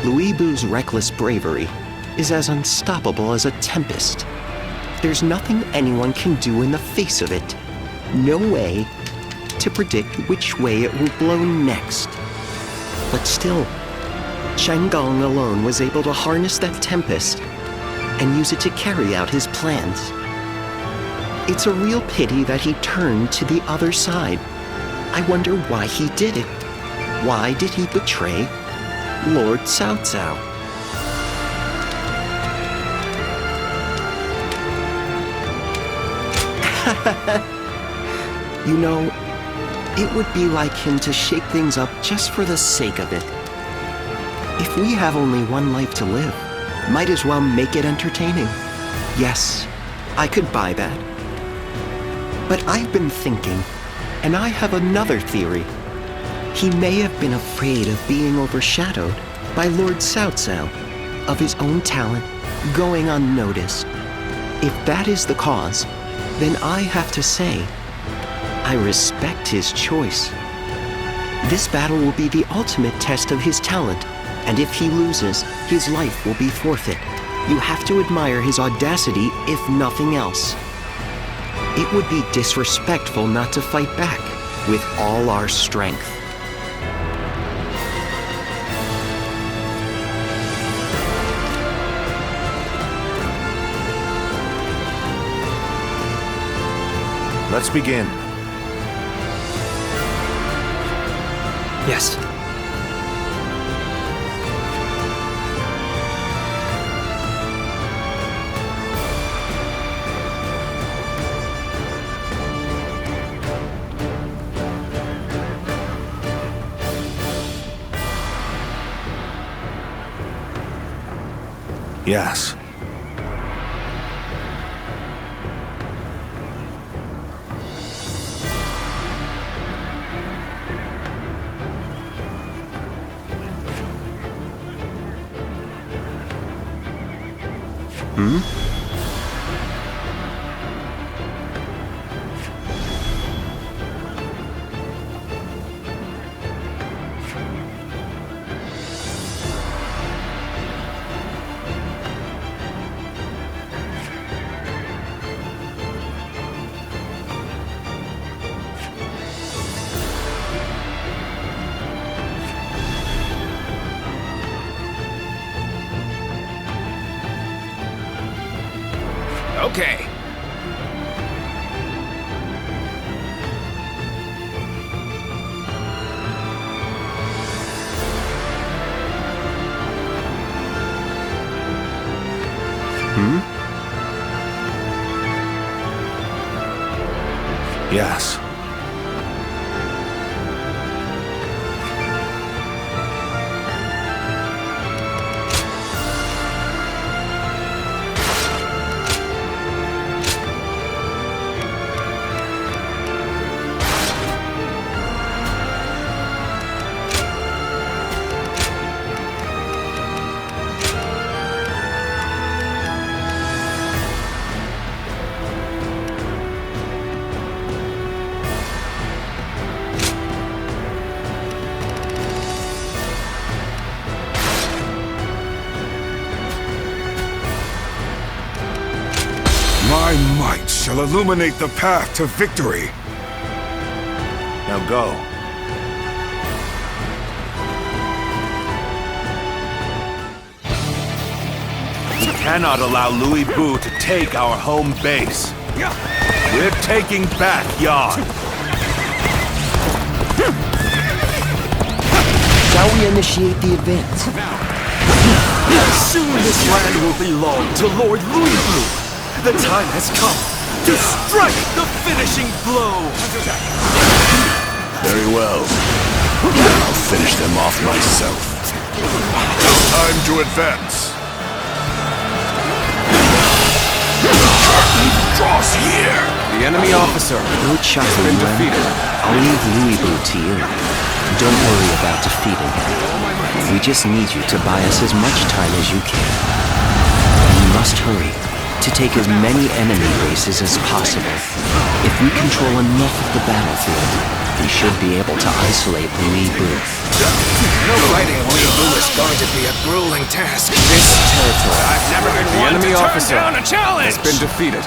Louis Bu's reckless bravery is as unstoppable as a tempest. There's nothing anyone can do in the face of it. No way to predict which way it will blow next. But still, Chang Gong alone was able to harness that tempest and use it to carry out his plans. It's a real pity that he turned to the other side. I wonder why he did it. Why did he betray Lord Cao Cao? You know, it would be like him to shake things up just for the sake of it. If we have only one life to live, might as well make it entertaining. Yes, I could buy that. But I've been thinking, and I have another theory. He may have been afraid of being overshadowed by Lord Cao Cao, of his own talent going unnoticed. If that is the cause, then I have to say, I respect his choice. This battle will be the ultimate test of his talent, and if he loses, his life will be forfeit. You have to admire his audacity, if nothing else. It would be disrespectful not to fight back with all our strength. Let's begin. Yes. Yes. Okay. Yes. My might shall illuminate the path to victory. Now go. We cannot allow Louis Bu to take our home base. We're taking back Yan. Shall we initiate the advance? Soon this land will belong to Lord Louis Bu. The time has come to strike the finishing blow! Very well. I'll finish them off myself. Time to advance. Draws here. The enemy officer Good shot, has been defeated. I'll leave Louis Bu to you. Don't worry about defeating him. We just need you to buy us as much time as you can. You must hurry to take as many enemy races as possible. If we control enough of the battlefield, we should be able to isolate Louis Bu. No fighting Louis Boo is going to be a grueling task. This territory. I've never been The one enemy to turn officer down a challenge. has been defeated.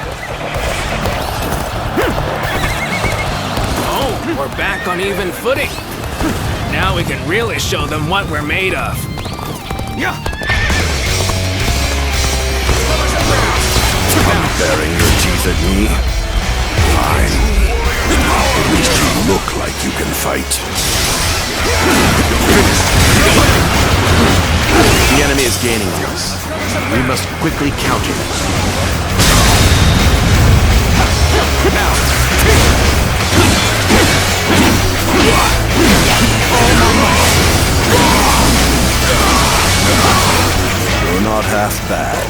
Oh, we're back on even footing. Now we can really show them what we're made of. Yeah. Baring your teeth at me? Fine. At least you look like you can fight. The enemy is gaining on us. We must quickly counter them. You're not half bad,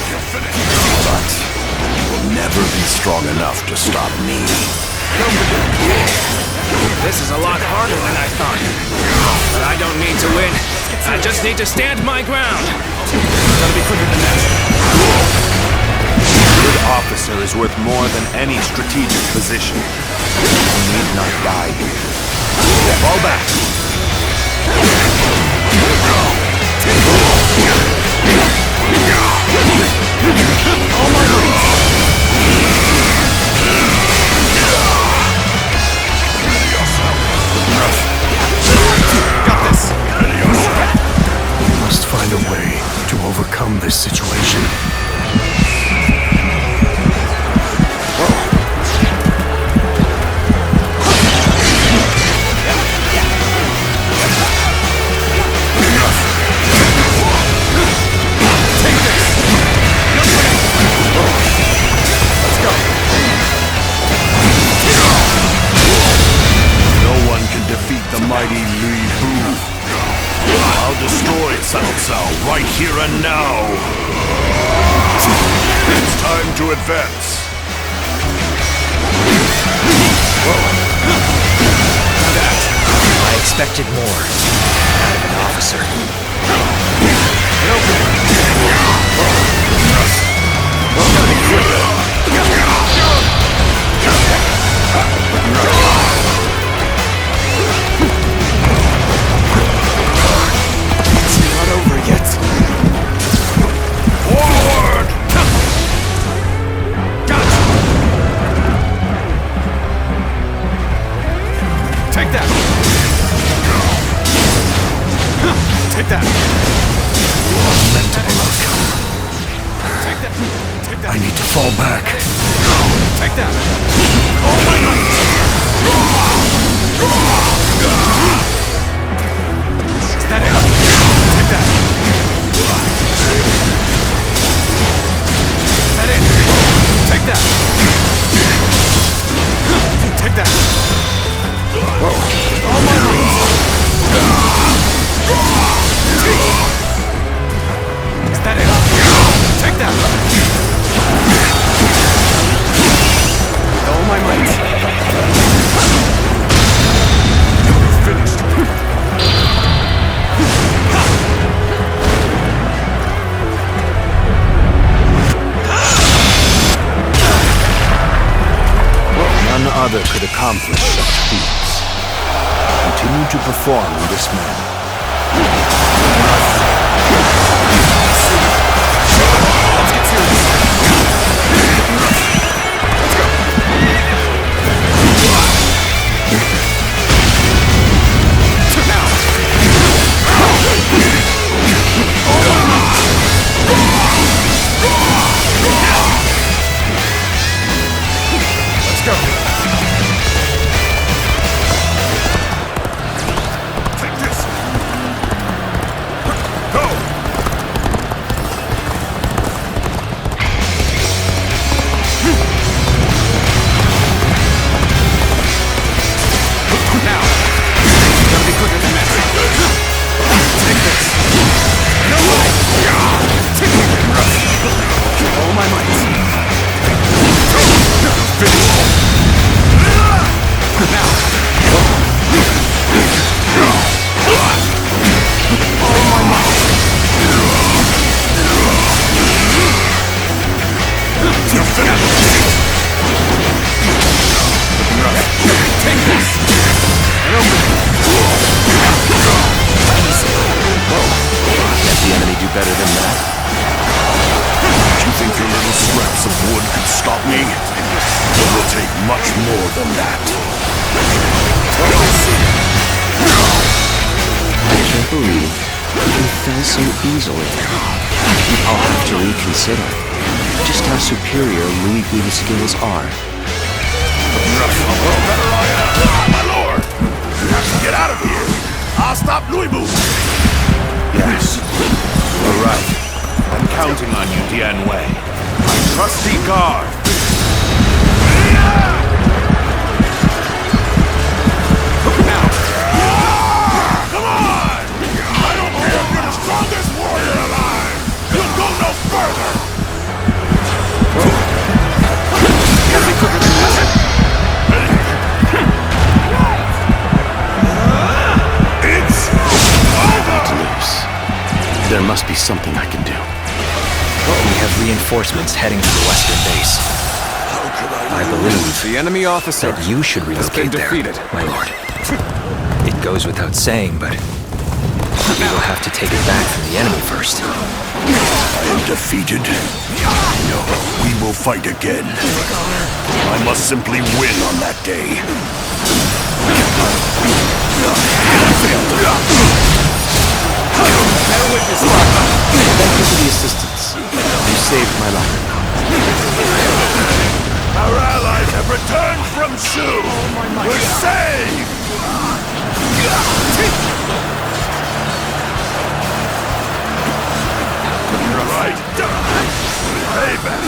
but you'll never be strong enough to stop me. This is a lot harder than I thought. But I don't need to win. I just need to stand my ground. Gotta be quicker than that. A good officer is worth more than any strategic position. You need not die here. Fall back. Got this. We must find a way to overcome this situation. Mighty Louis Boo. I'll destroy Cao Cao right here and now. It's time to advance. I expected more out of an officer. I need to fall back. Take that! Is that it? Take that! Is that it? Take that! Take that! All my might! Is that it? Take that! All my might! Finished! None other could accomplish such feats. Continue to perform in this manner. Let's get serious! Let's go! Take this. Go. believe we fell so easily. I'll have to reconsider just how superior Louis Blue's skills are. My lord! You have to get out of here! I'll stop Louis Boo! Yes. You're right. I'm counting on you, Dian Wei. My trusty guard. Now! Come on! I don't care if you're the strongest warrior alive! You'll go no further! Gotta be quicker than that. It's over! There must be something I can do. We have reinforcements heading to the western base. I believe The enemy officer that you should has been relocate there, defeated. my lord. It goes without saying, but we will have to take it back from the enemy first. I am defeated. No, we will fight again. I must simply win on that day. Thank you for the assistance. You saved my life. Our allies have returned from Shu! We're saved! You're right. Payback!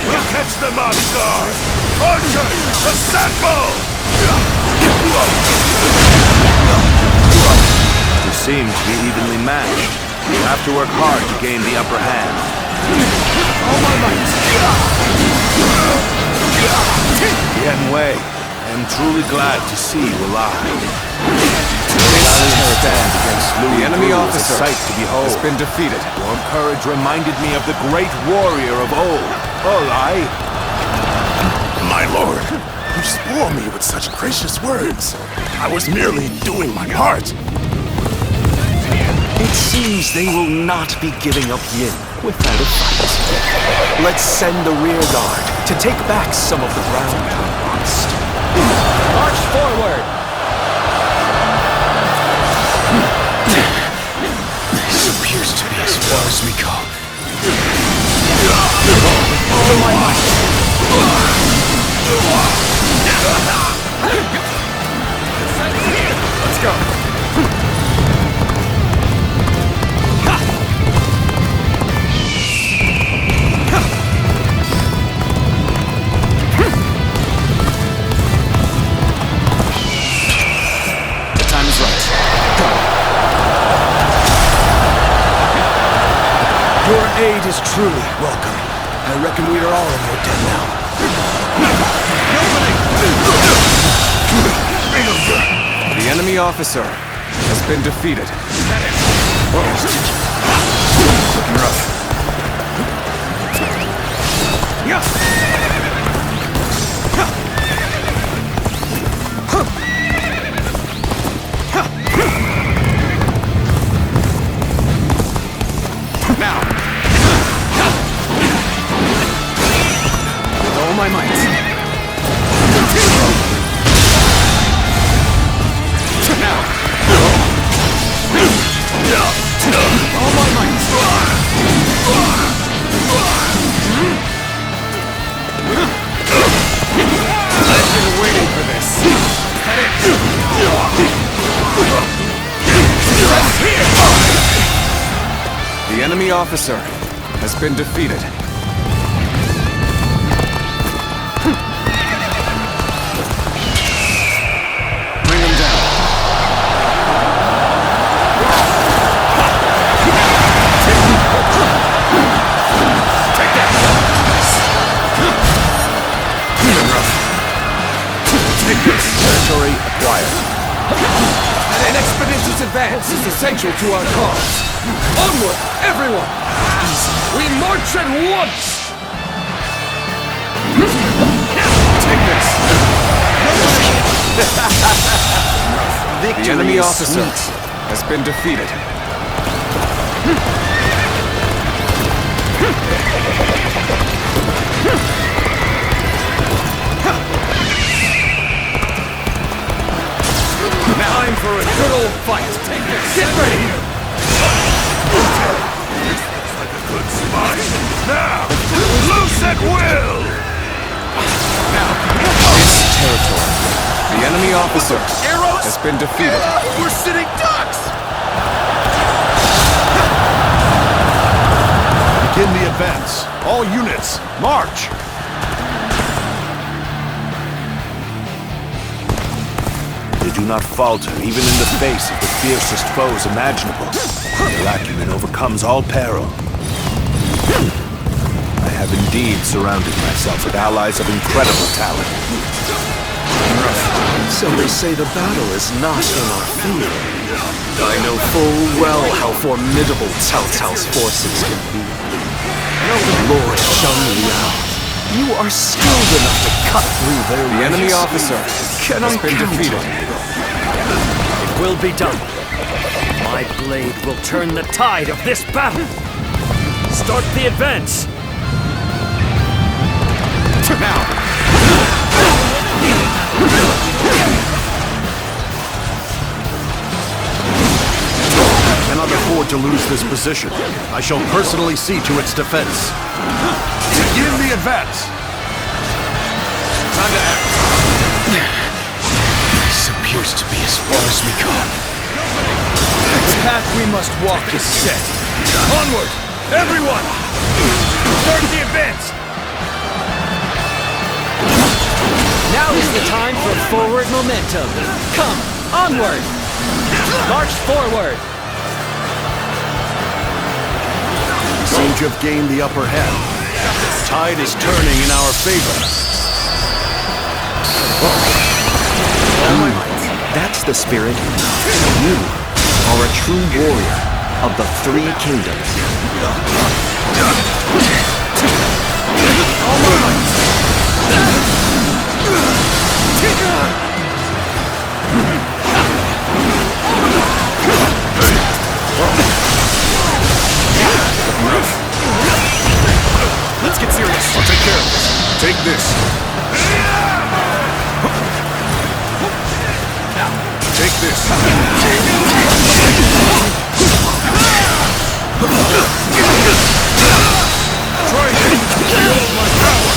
We'll catch them off guard! Archers, assemble! You seem to be evenly matched. You have to work hard to gain the upper hand. Dian Wei, I am truly glad to see you alive. Valiant stand against Louis The enemy Blu is a officer sight to behold. has been defeated. Your courage reminded me of the great warrior of old, Olai. My lord, you spoil me with such gracious words. I was merely doing my part. It seems they will not be giving up Yin without a fight. Let's send the rear guard to take back some of the ground we lost. March forward! This appears to be as far as we go. All my might! Let's go! The time is right. Your aid is truly welcome. I reckon we are all in your debt now. The enemy officer has been defeated. Looking rough. Now, with all my might. Now, all my might. I've been waiting for this. The enemy officer has been defeated. Bring him down. Take that! Take this! Territory acquired. An expeditious advance is essential to our cause. Onward, everyone! We march at once! Take this! Victory The enemy is officer sweet. has been defeated. Time for a good old fight. Take this! Get ready! It's mine! Now! Loose at will! This territory. The enemy officer has been defeated. We're sitting ducks! Begin the advance. All units, march! They do not falter, even in the face of the fiercest foes imaginable. Their acumen overcomes all peril. I have indeed surrounded myself with allies of incredible talent. So they say the battle is not in our favor. I know full well how formidable Cao Cao's forces can be. Lord Liao, you are skilled enough to cut through their The enemy ranks. officer Can has I been count defeated. on you? It will be done. My blade will turn the tide of this battle. Start the advance. Now! I cannot afford to lose this position. I shall personally see to its defense. Begin the advance! Time to act. This appears to be as far as we go. The path we must walk is set. Onward, everyone! Start the advance! Now is the time for forward momentum. Come, onward! March forward! Seem to have gained the upper hand. Tide is turning in our favor. That's the spirit. You are a true warrior of the three kingdoms. Let's get serious. I'll take care of this. Take this. Take this. Try it. Feel my power.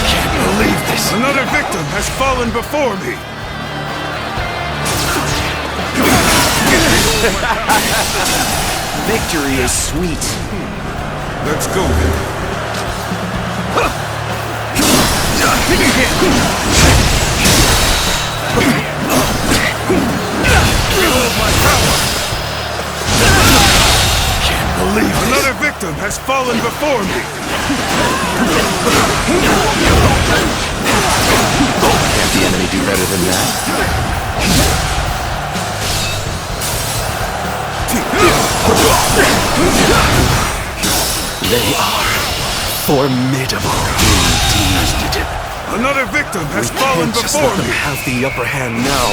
Can't believe this. Another victim has fallen before me. Victory is sweet. Let's go then. Feel my power. Can't believe this. Another victim has fallen before me. Can't the enemy do better than that? They are formidable indeed. Another victim has fallen Can't just before let them me. have the upper hand now.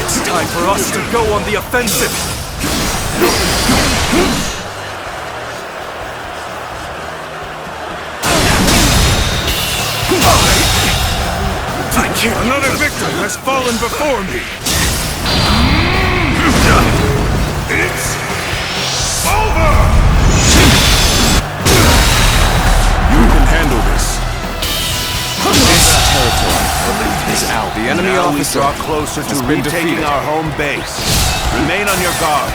It's time for us to go on the offensive. I can't. Another victim has fallen before me. It's over! You can handle this. This territory is out. The enemy Now we officer draw closer to has been retaking defeated. our home base. Remain on your guard.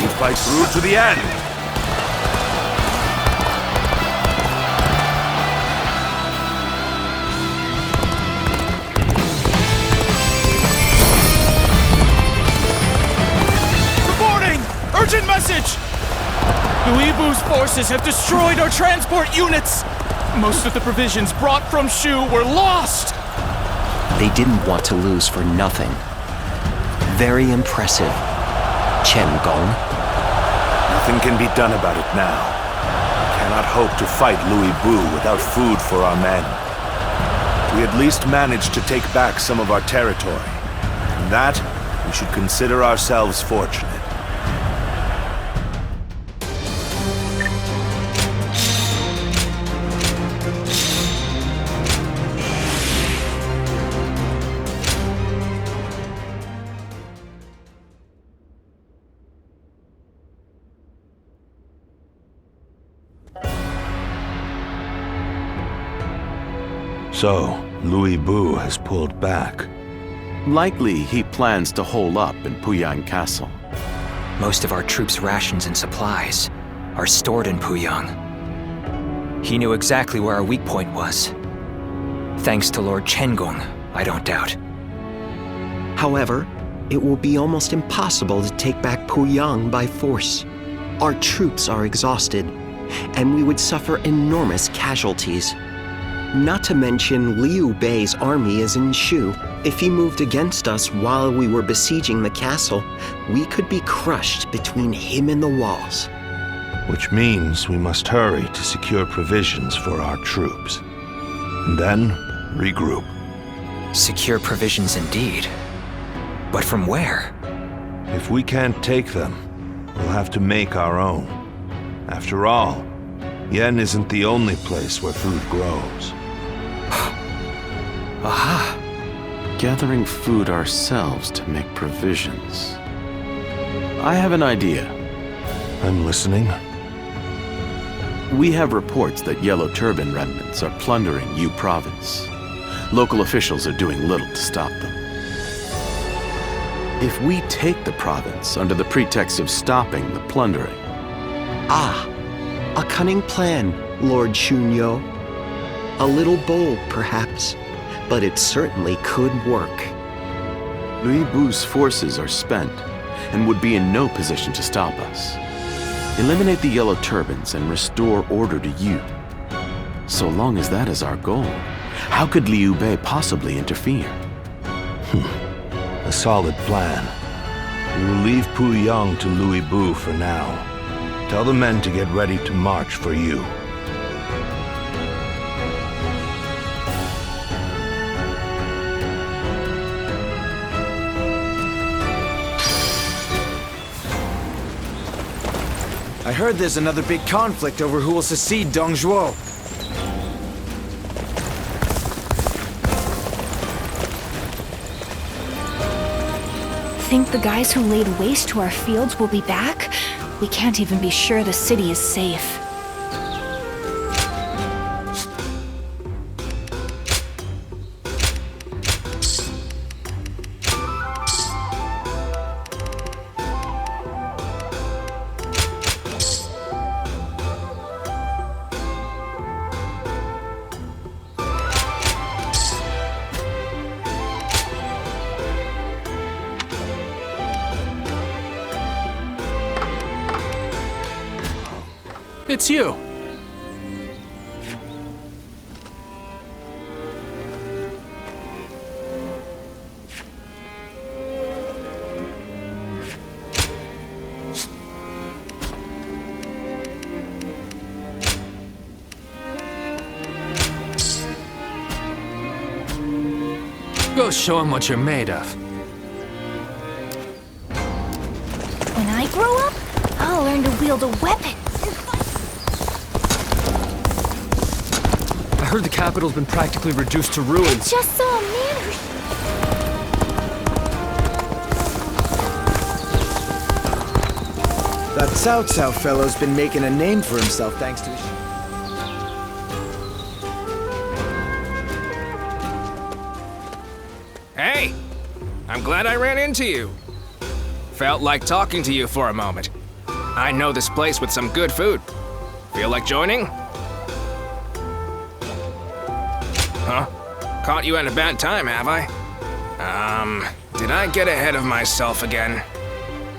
We fight through to the end. Reporting! Urgent message! Louis Wu's forces have destroyed our transport units! Most of the provisions brought from Shu were lost! They didn't want to lose for nothing. Very impressive, Chen Gong. Nothing can be done about it now. We cannot hope to fight Louis Wu without food for our men. We at least managed to take back some of our territory. In that, we should consider ourselves fortunate. So, Louis Bu has pulled back. Likely he plans to hole up in Puyang Castle. Most of our troops' rations and supplies are stored in Puyang. He knew exactly where our weak point was. Thanks to Lord Chengong, I don't doubt. However, it will be almost impossible to take back Puyang by force. Our troops are exhausted, and we would suffer enormous casualties. Not to mention Liu Bei's army is in Shu. If he moved against us while we were besieging the castle, we could be crushed between him and the walls. Which means we must hurry to secure provisions for our troops. And then, regroup. Secure provisions indeed. But from where? If we can't take them, we'll have to make our own. After all, Yen isn't the only place where food grows. Aha! Gathering food ourselves to make provisions. I have an idea. I'm listening. We have reports that Yellow Turban remnants are plundering Yu Province. Local officials are doing little to stop them. If we take the province under the pretext of stopping the plundering... Ah, a cunning plan, Lord Shunyo. A little bold, perhaps, but it certainly could work. Louis Bu's forces are spent and would be in no position to stop us. Eliminate the Yellow Turbans and restore order to Yu. So long as that is our goal, how could Liu Bei possibly interfere? A solid plan. We will leave Puyang to Louis Bu for now. Tell the men to get ready to march for you. I heard there's another big conflict over who will succeed Dong Zhuo. Think the guys who laid waste to our fields will be back? We can't even be sure the city is safe. It's you. Go show him what you're made of. When I grow up, I'll learn to wield a weapon. I heard the capital's been practically reduced to ruins. Just saw a man who... That Cao Cao fellow's been making a name for himself thanks to his... Hey! I'm glad I ran into you. Felt like talking to you for a moment. I know this place with some good food. Feel like joining? Huh? Caught you at a bad time, have I? Did I get ahead of myself again?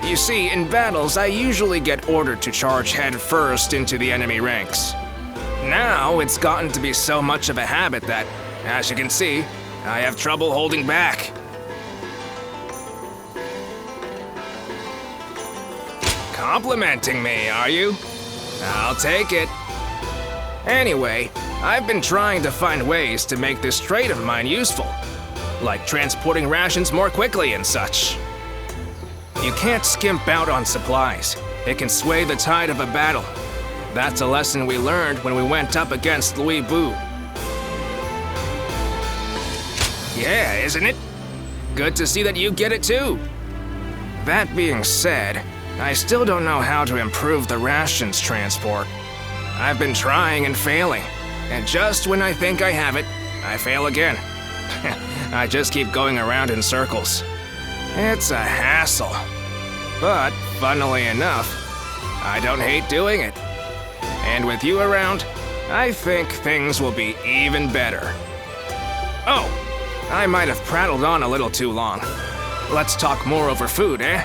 You see, in battles, I usually get ordered to charge head first into the enemy ranks. Now, it's gotten to be so much of a habit that, as you can see, I have trouble holding back. Complimenting me, are you? I'll take it. Anyway, I've been trying to find ways to make this trait of mine useful, like transporting rations more quickly and such. You can't skimp out on supplies. It can sway the tide of a battle. That's a lesson we learned when we went up against Louis Bu. Yeah, isn't it? Good to see that you get it too. That being said, I still don't know how to improve the rations transport. I've been trying and failing, and just when I think I have it, I fail again. I just keep going around in circles. It's a hassle. But, funnily enough, I don't hate doing it. And with you around, I think things will be even better. Oh, I might have prattled on a little too long. Let's talk more over food, eh?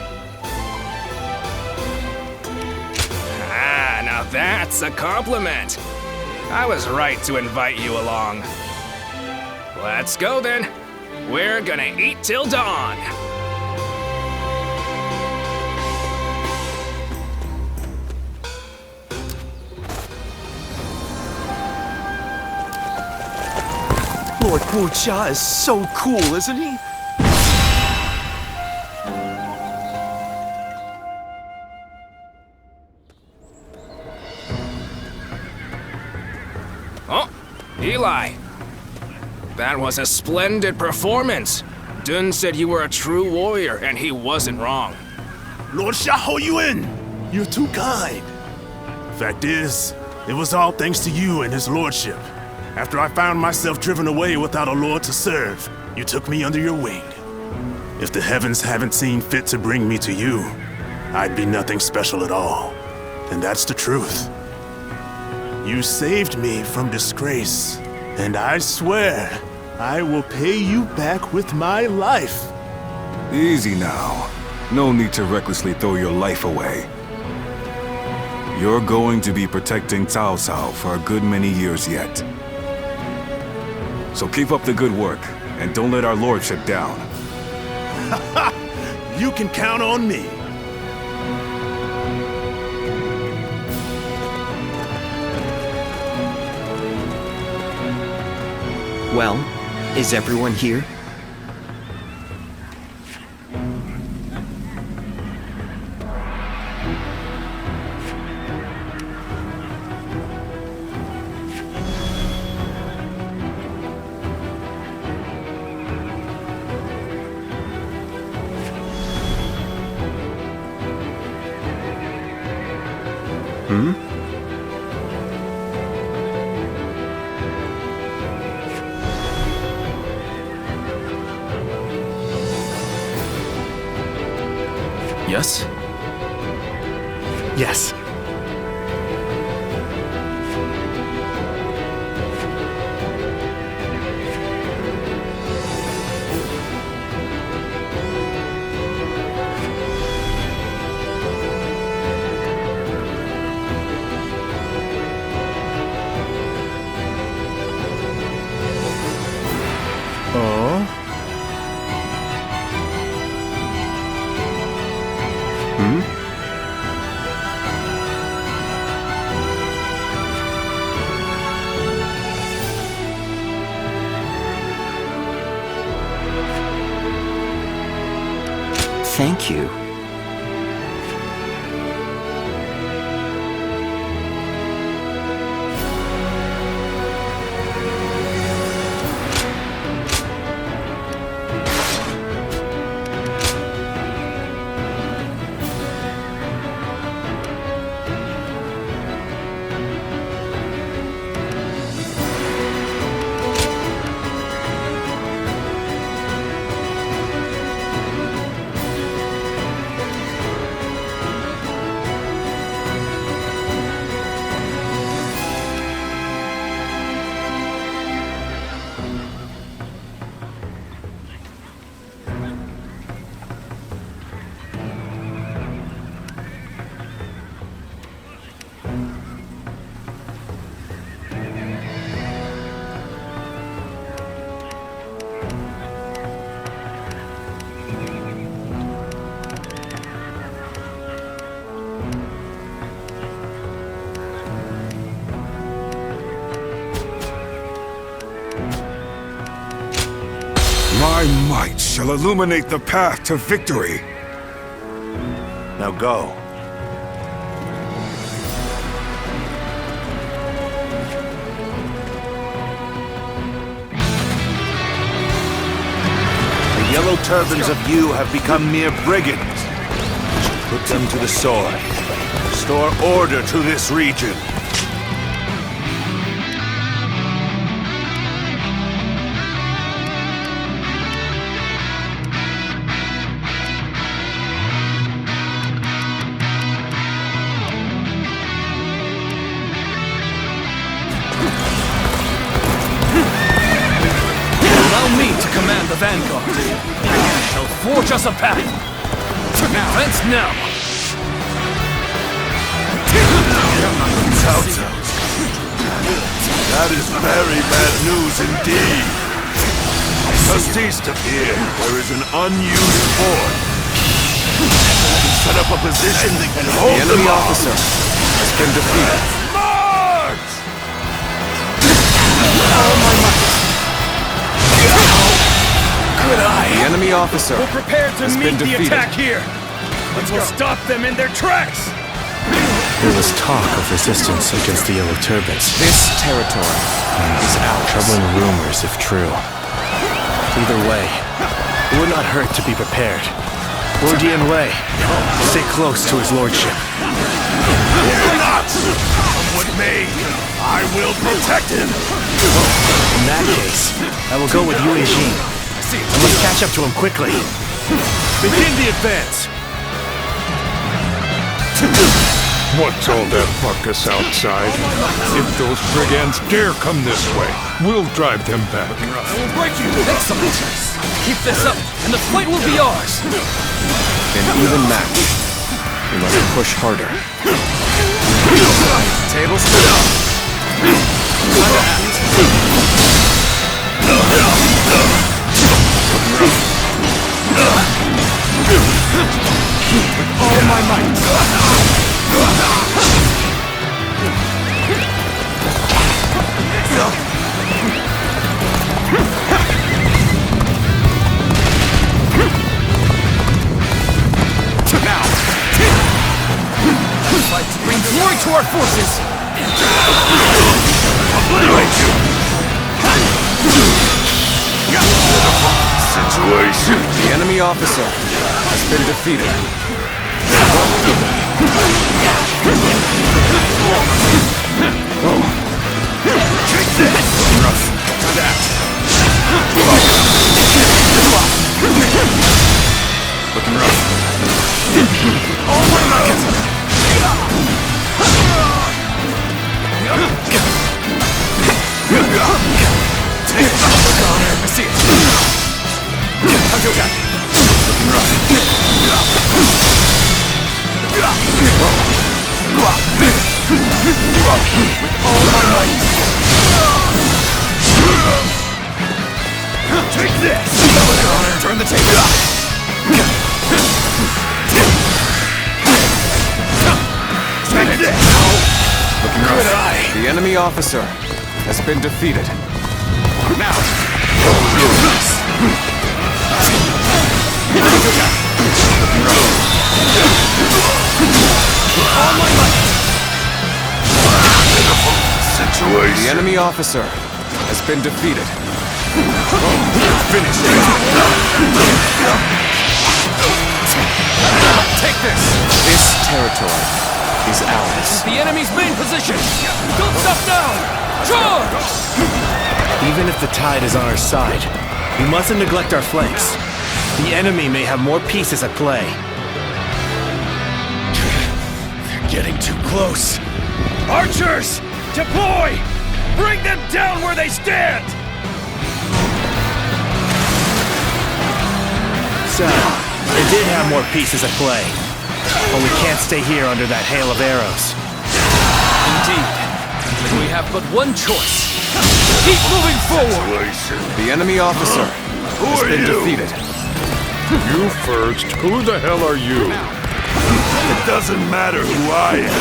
Ah, now that's a compliment. I was right to invite you along. Let's go then. We're gonna eat till dawn. Lord Wu Jia is so cool, isn't he? Oh, Eli. That was a splendid performance. Dun said you were a true warrior, and he wasn't wrong. Lord Xiahou Yuan, you're too kind. Fact is, it was all thanks to you and his lordship. After I found myself driven away without a lord to serve, you took me under your wing. If the heavens haven't seen fit to bring me to you, I'd be nothing special at all. And that's the truth. You saved me from disgrace, and I swear I will pay you back with my life. Easy now. No need to recklessly throw your life away. You're going to be protecting Cao Cao for a good many years yet. So keep up the good work, and don't let our lordship down. You can count on me. Well, is everyone here? Yes? Yes. Thank you. My might shall illuminate the path to victory. Now go. The yellow turbans of you have become mere brigands. We should put them to the sword. Restore order to this region. vanguard. Shall forge us a path. Advance now. Cao Cao. That is very bad news indeed. Just east of here, there is an unused fort. Set up a position and hold The enemy officer has been defeated. March! Good eye. The enemy officer We're prepared to has meet been the defeated. attack here. Let's go. Stop them in their tracks. There was talk of resistance against the Yellow Turbans. This territory is ours. Troubling rumors, if true. Either way, it would not hurt to be prepared. Lord Yan Wei, stay close to his lordship. Not! Come with me! I will protect him! In that case, I will go with Yue Jin. I must catch up to him quickly. Begin the advance. What's all that ruckus outside? If those brigands dare come this way, we'll drive them back. I will break you. Excellent. Keep this up, and the fight will be ours. An even match. We must push harder. Table stood up. With all my might. Now, fight to bring glory to our forces. Obliterate you! Situation! The enemy officer has been defeated. Take this! Rough. That. Looking rough. All my might. Take it! I see it. How's your attack? Looking rough. With all my might. Take this! Turn the table. Take this! Looking rough. The enemy officer has been defeated. Now. All my might. Situation! The enemy officer has been defeated. Finished. Take this. This territory is ours. The enemy's main position. Don't stop now. Charge! Even if the tide is on our side, we mustn't neglect our flanks. The enemy may have more pieces at play. They're getting too close. Archers, deploy! Bring them down where they stand! So, they did have more pieces at play. But we can't stay here under that hail of arrows. Indeed. We have but one choice. Keep moving forward! The enemy officer has been defeated. You first. Who the hell are you? It doesn't matter who I am.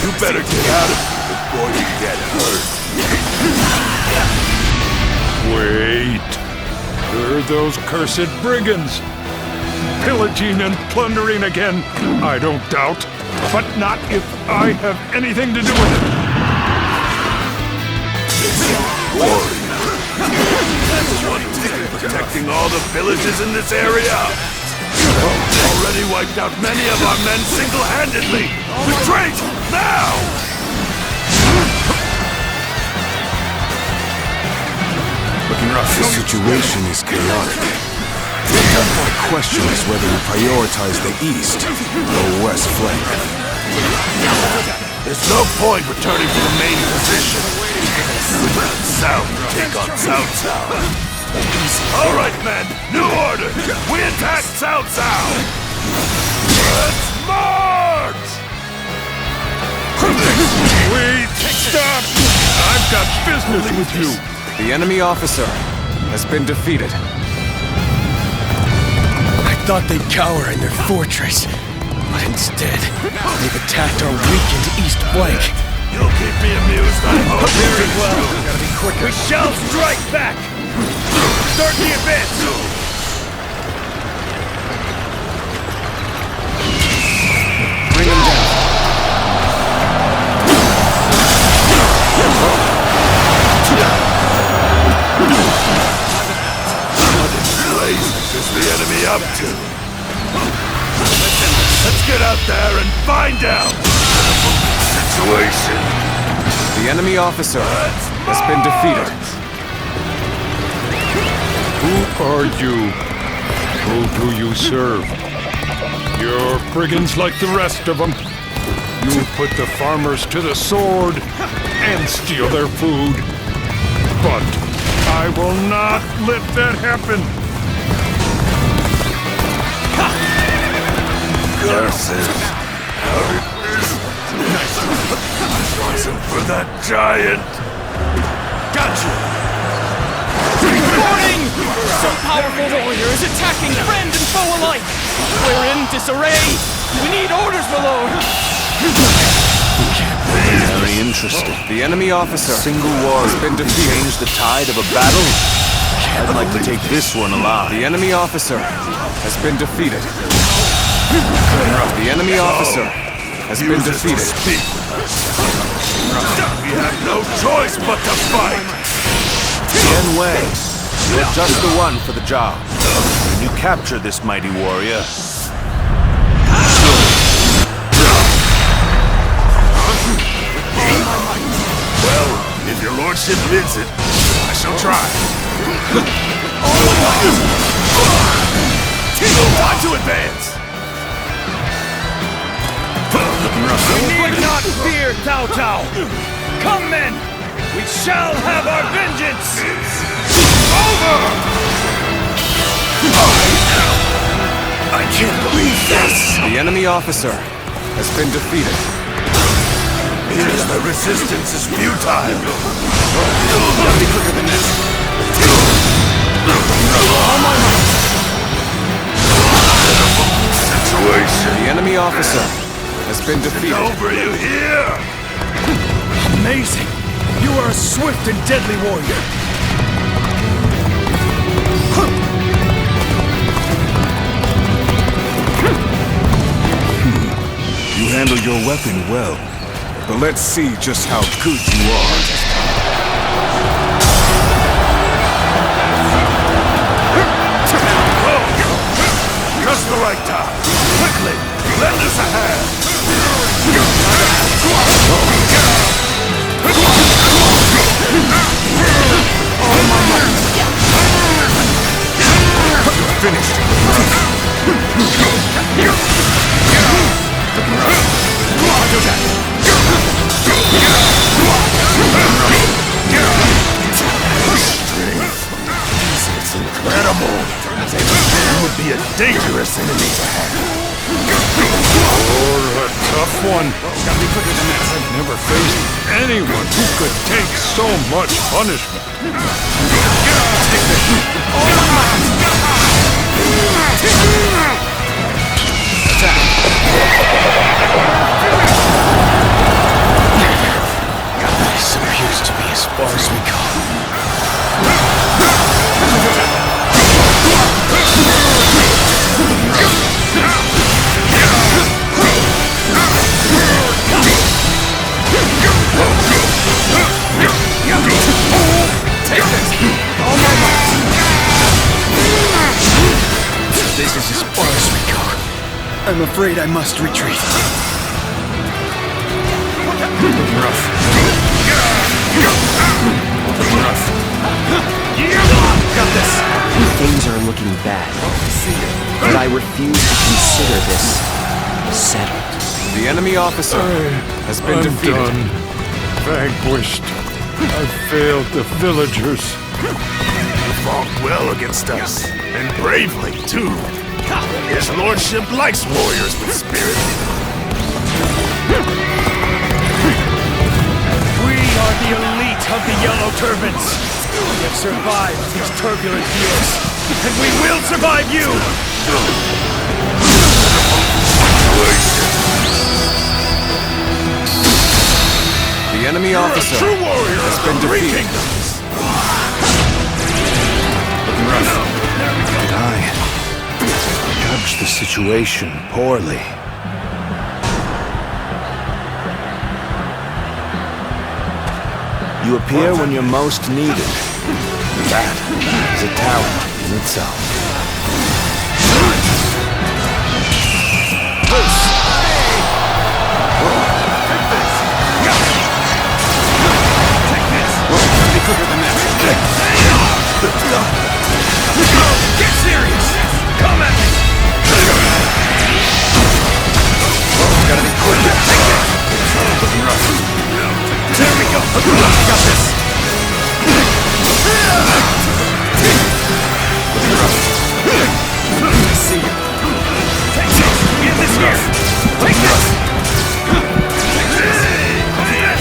You better get out of here before you get hurt. Wait. They're those cursed brigands. Pillaging and plundering again, I don't doubt. But not if I have anything to do with it. Protecting all the villages in this area. Already wiped out many of our men single-handedly. Retreat now! Looking rough. The situation is chaotic. My question is whether we prioritize the east or west flank. There's no point returning to the main position. South take on Cao Cao. All right, men, new order. We attack Cao Cao. Let's march! Wait! Stop! I've got business with you. The enemy officer has been defeated. I thought they'd cower in their fortress, but instead, they've attacked our weakened east flank. You'll keep me amused, I hope. Very well. Gotta be quicker. We shall strike back! Start the advance! Bring them down. What blazes is the enemy up to? Let's get out there and find out! Situation. The enemy officer has been defeated. Who are you? Who do you serve? You're brigands like the rest of them. You put the farmers to the sword and steal their food. But I will not let that happen. Curses. How did this? Wasn't for that giant. Gotcha! Warning! Some powerful warrior is attacking friend and foe alike! We're in disarray! We need orders, my lord! Very interesting. The enemy officer Single war has been defeated. change the tide of a battle? I'd like to take this one alive. The enemy officer has been defeated. The enemy officer has been defeated. We have no choice but to fight! Yen Wei, you're just the one for the job. When you capture this mighty warrior, well, if your lordship bids it, I shall try. Time to advance! We need not fear Cao Cao! Come, men! We shall have our vengeance! Over! I can't believe this! The enemy officer has been defeated. Here's the resistance is futile! Gotta be quicker than this! Situation! The enemy officer has been defeated. Over, you hear? Amazing! You are a swift and deadly warrior! You handle your weapon well, but let's see just how good you are. Just the right time! Quickly! Lend us a hand! Finished. It's incredible! You would be a dangerous enemy to have. You're a tough one. Gotta be quicker than that. I've never faced anyone who could take so much punishment. So used to be as far as we go. This is as far as we go. I'm afraid I must retreat. Rough. Got this. Things are looking bad, but I refuse to consider this settled. The enemy officer has been I'm defeated. done. Vanquished. I failed the villagers. fought well against us, and bravely, too. His lordship likes warriors with spirit. We are the elite of the Yellow Turbans. We have survived these turbulent years, and we will survive you! The enemy officer True warrior has been defeated. Did I judge the situation poorly? You appear when you're most needed. That is a talent in itself. Quicker than that. Get serious! Come at me! Gotta be quicker. Looking rough. There we go! Got this! Looking rough. I see you. Take this! Get this here! Take this!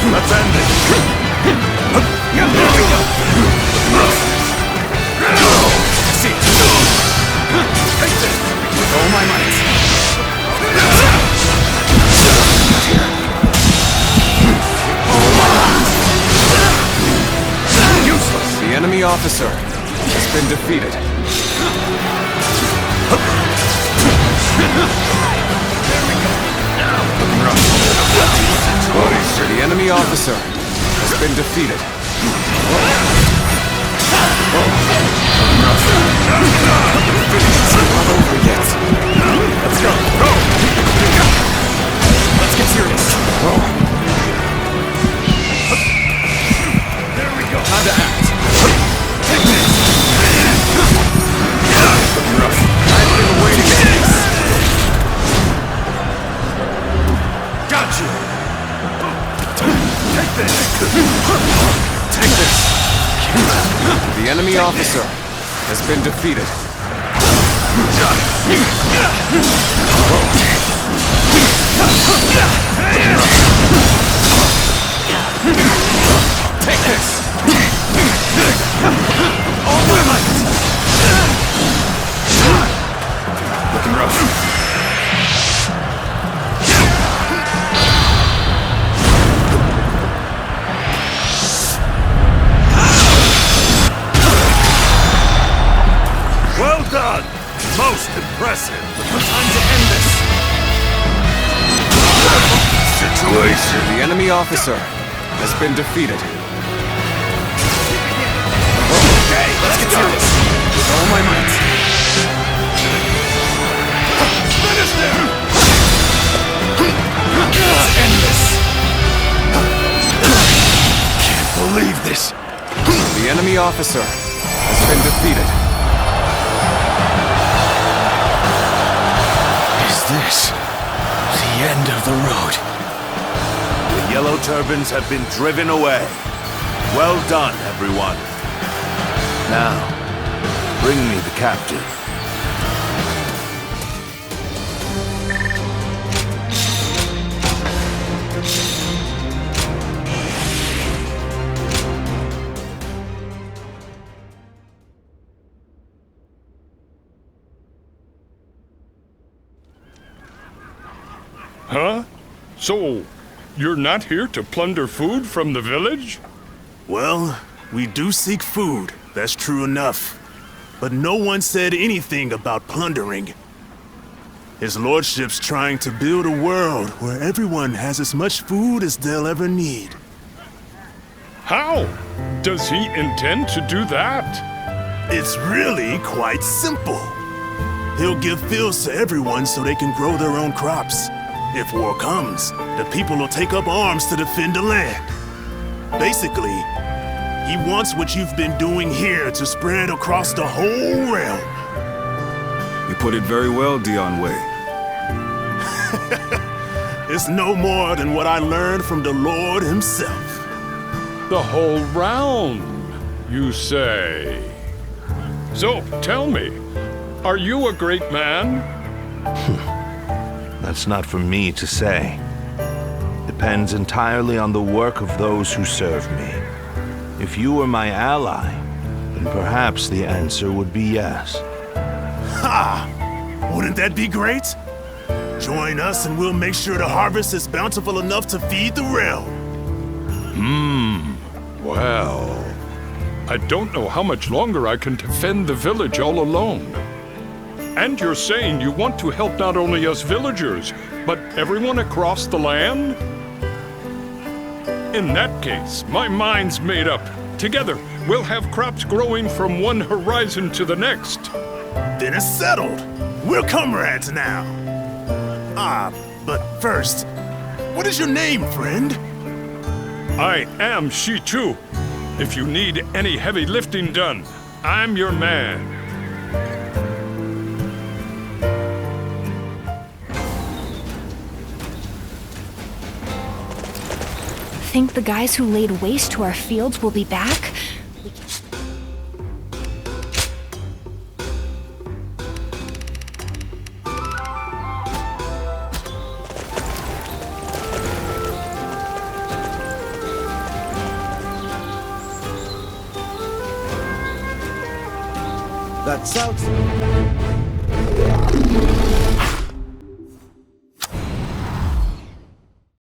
Let's end it. There we go! See it. Take this. With all my might. Useless. The enemy officer has been defeated. The enemy officer has been defeated. Not over yet. Let's go. Go. Let's get serious. There we go! Time to act. Take this. Looking rough. I've been waiting for this. Got you! Take this! Take this. The enemy officer has been defeated. Take this. All my might. Looking rough. Well done! Most impressive. Time to end this. Situation. The enemy officer has been defeated. Okay, let's get serious! With all my might. Finish them! Let's end this. Can't believe this. The enemy officer has been defeated. Is this the end of the road? The Yellow Turbans have been driven away. Well done, everyone. Now, bring me the captive. Huh? So, you're not here to plunder food from the village? Well, we do seek food, that's true enough. But no one said anything about plundering. His lordship's trying to build a world where everyone has as much food as they'll ever need. How? Does he intend to do that? It's really quite simple. He'll give fields to everyone so they can grow their own crops. If war comes, the people will take up arms to defend the land. Basically, he wants what you've been doing here to spread across the whole realm. You put it very well, Dion Wei. It's no more than what I learned from the Lord himself. The whole round, you say? So, tell me, are you a great man? That's not for me to say. Depends entirely on the work of those who serve me. If you were my ally, then perhaps the answer would be yes. Ha! Wouldn't that be great? Join us and we'll make sure the harvest is bountiful enough to feed the realm. Well, I don't know how much longer I can defend the village all alone. And you're saying you want to help not only us villagers, but everyone across the land? In that case, my mind's made up. Together, we'll have crops growing from one horizon to the next. Then it's settled. We're comrades now. But first, what is your name, friend? I am Shichu. If you need any heavy lifting done, I'm your man. Think the guys who laid waste to our fields will be back? That sounds...